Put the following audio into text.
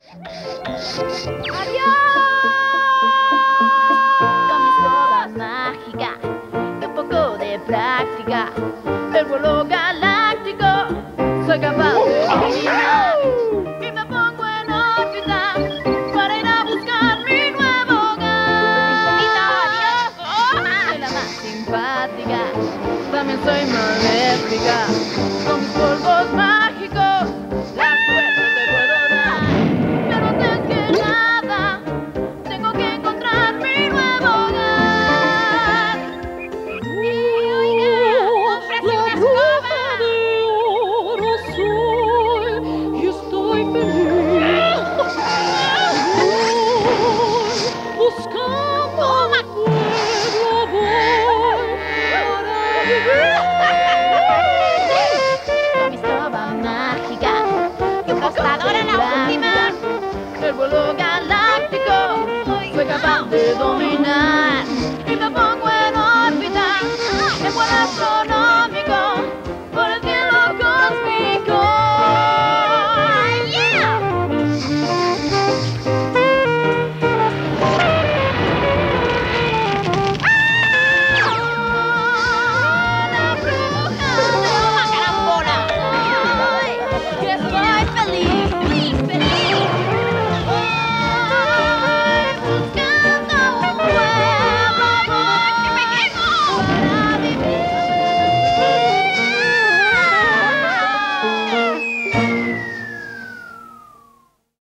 Con mi escoba mágica y un poco de práctica, el vuelo galáctico soy capaz de dominar. Y me pongo en órbita para ir a buscar mi nuevo hogar. Soy la más simpática, también soy maléfica.